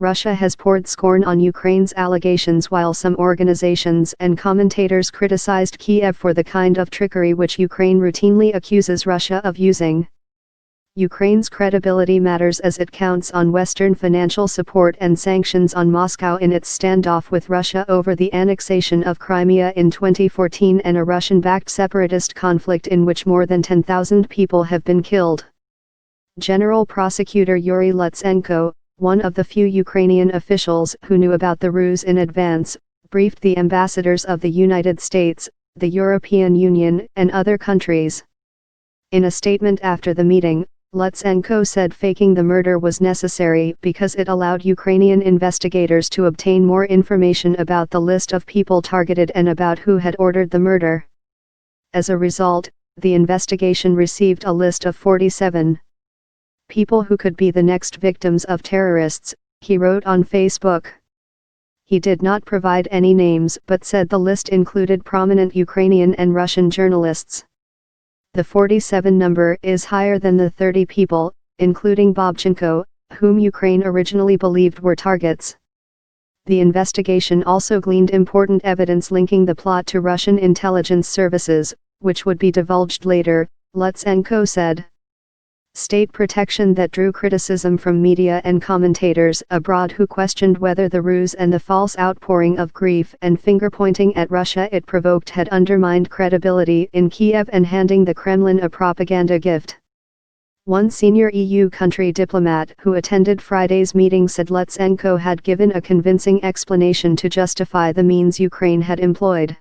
Russia has poured scorn on Ukraine's allegations, while some organizations and commentators criticized Kiev for the kind of trickery which Ukraine routinely accuses Russia of using. Ukraine's credibility matters as it counts on Western financial support and sanctions on Moscow in its standoff with Russia over the annexation of Crimea in 2014 and a Russian-backed separatist conflict in which more than 10,000 people have been killed. General Prosecutor Yuri Lutsenko, one of the few Ukrainian officials who knew about the ruse in advance, briefed the ambassadors of the United States, the European Union, and other countries. In a statement after the meeting, Lutsenko said faking the murder was necessary because it allowed Ukrainian investigators to obtain more information about the list of people targeted and about who had ordered the murder. As a result, the investigation received a list of 47 people who could be the next victims of terrorists, he wrote on Facebook. He did not provide any names but said the list included prominent Ukrainian and Russian journalists. The 47 number is higher than the 30 people, including Bobchenko, whom Ukraine originally believed were targets. The investigation also gleaned important evidence linking the plot to Russian intelligence services, which would be divulged later, Lutsenko said. State protection that drew criticism from media and commentators abroad who questioned whether the ruse and the false outpouring of grief and finger-pointing at Russia it provoked had undermined credibility in Kiev and handing the Kremlin a propaganda gift. One senior EU country diplomat who attended Friday's meeting said Lutsenko had given a convincing explanation to justify the means Ukraine had employed.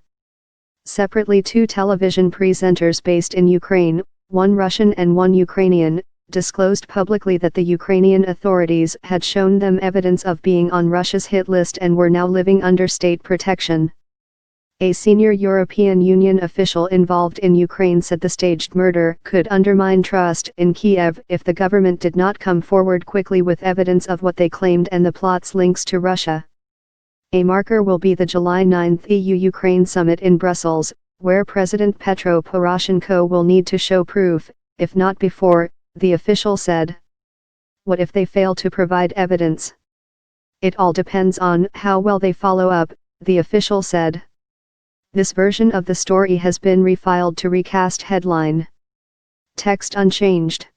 Separately, two television presenters based in Ukraine, one Russian and one Ukrainian, disclosed publicly that the Ukrainian authorities had shown them evidence of being on Russia's hit list and were now living under state protection. A senior European Union official involved in Ukraine said the staged murder could undermine trust in Kiev if the government did not come forward quickly with evidence of what they claimed and the plot's links to Russia. A marker will be the July 9 EU-Ukraine summit in Brussels, where President Petro Poroshenko will need to show proof, if not before, the official said. What if they fail to provide evidence? It all depends on how well they follow up, the official said. This version of the story has been refiled to recast headline. Text unchanged.